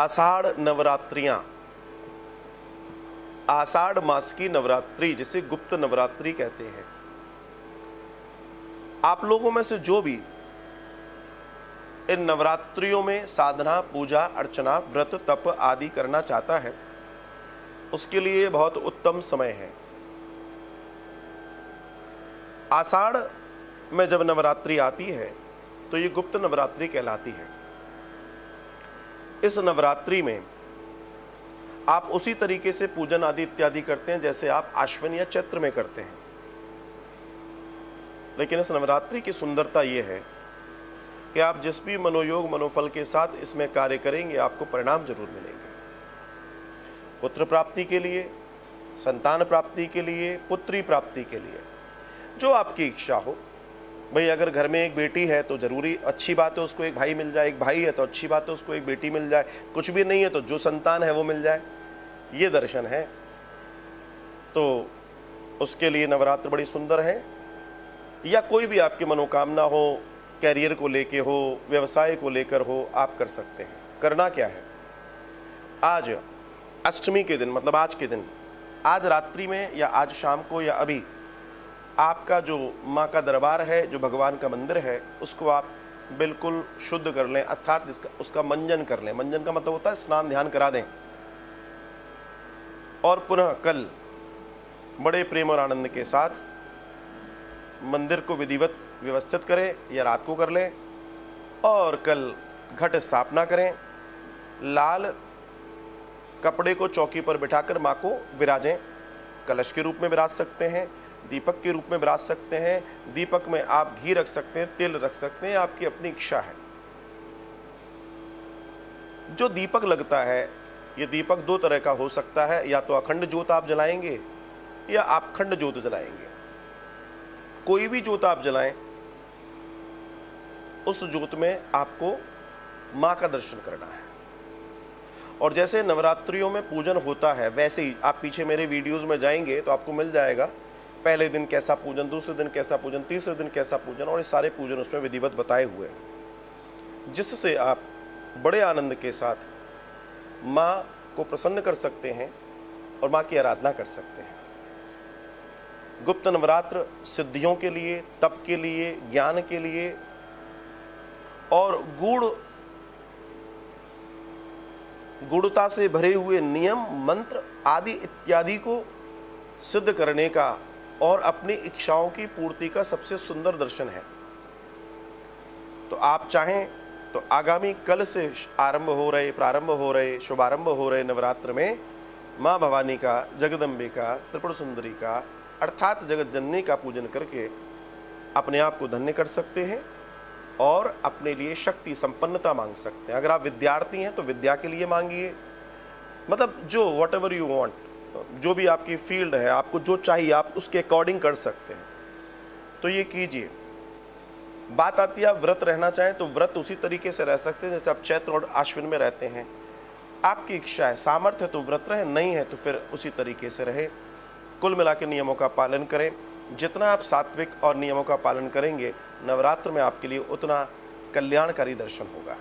आषाढ़ नवरात्रियां, आषाढ़ मास की नवरात्रि जिसे गुप्त नवरात्रि कहते हैं। आप लोगों में से जो भी इन नवरात्रियों में साधना, पूजा, अर्चना, व्रत, तप आदि करना चाहता है, उसके लिए बहुत उत्तम समय है। आषाढ़ में जब नवरात्रि आती है तो ये गुप्त नवरात्रि कहलाती है। इस नवरात्रि में आप उसी तरीके से पूजन आदि इत्यादि करते हैं जैसे आप आश्विन या चैत्र में करते हैं, लेकिन इस नवरात्रि की सुंदरता यह है कि आप जिस भी मनोयोग मनोफल के साथ इसमें कार्य करेंगे आपको परिणाम जरूर मिलेंगे। पुत्र प्राप्ति के लिए, संतान प्राप्ति के लिए, पुत्री प्राप्ति के लिए, जो आपकी इच्छा हो। भाई अगर घर में एक बेटी है तो जरूरी अच्छी बात है उसको एक भाई मिल जाए, एक भाई है तो अच्छी बात है उसको एक बेटी मिल जाए, कुछ भी नहीं है तो जो संतान है वो मिल जाए, ये दर्शन है। तो उसके लिए नवरात्र बड़ी सुंदर है। या कोई भी आपकी मनोकामना हो, कैरियर को लेके हो, व्यवसाय को लेकर हो, आप कर सकते हैं। करना क्या है, आज अष्टमी के दिन, मतलब आज के दिन, आज रात्रि में या आज शाम को या अभी आपका जो माँ का दरबार है, जो भगवान का मंदिर है, उसको आप बिल्कुल शुद्ध कर लें, अर्थात उसका मंजन कर लें। मंजन का मतलब होता है स्नान ध्यान करा दें, और पुनः कल बड़े प्रेम और आनंद के साथ मंदिर को विधिवत व्यवस्थित करें, या रात को कर लें, और कल घट स्थापना करें। लाल कपड़े को चौकी पर बिठाकर माँ को विराजें। कलश के रूप में विराज सकते हैं, दीपक के रूप में विराज सकते हैं। दीपक में आप घी रख सकते हैं, तिल रख सकते हैं, आपकी अपनी इच्छा है। जो दीपक लगता है, ये दीपक दो तरह का हो सकता है, या तो अखंड ज्योत आप जलाएंगे या आप खंड ज्योत जलाएंगे। कोई भी ज्योत आप जलाएं, उस ज्योत में आपको मां का दर्शन करना है। और जैसे नवरात्रियों में पूजन होता है वैसे ही आप पीछे मेरे वीडियोस में जाएंगे तो आपको मिल जाएगा पहले दिन कैसा पूजन, दूसरे दिन कैसा पूजन, तीसरे दिन कैसा पूजन, और ये सारे पूजन उसमें विधिवत बताए हुए हैं, जिससे आप बड़े आनंद के साथ मां को प्रसन्न कर सकते हैं और मां की आराधना कर सकते हैं। गुप्त नवरात्र सिद्धियों के लिए, तप के लिए, ज्ञान के लिए और गुणता से भरे हुए नियम, मंत्र आदि इत्यादि को सिद्ध करने का और अपनी इच्छाओं की पूर्ति का सबसे सुंदर दर्शन है। तो आप चाहें तो आगामी कल से प्रारंभ हो रहे शुभारंभ हो रहे नवरात्र में मां भवानी का, जगदम्बे का, त्रिपुर सुंदरी का अर्थात जगत जननी का पूजन करके अपने आप को धन्य कर सकते हैं और अपने लिए शक्ति संपन्नता मांग सकते हैं। अगर आप विद्यार्थी हैं तो विद्या के लिए मांगिए, मतलब जो वट एवर यू वॉन्ट, जो भी आपकी फील्ड है, आपको जो चाहिए आप उसके अकॉर्डिंग कर सकते हैं, तो ये कीजिए। बात आती है आप व्रत रहना चाहें तो व्रत उसी तरीके से रह सकते हैं जैसे आप चैत्र और आश्विन में रहते हैं। आपकी इच्छा है, सामर्थ्य है तो व्रत रहे, नहीं है तो फिर उसी तरीके से रहे। कुल मिला के नियमों का पालन करें। जितना आप सात्विक और नियमों का पालन करेंगे, नवरात्र में आपके लिए उतना कल्याणकारी दर्शन होगा।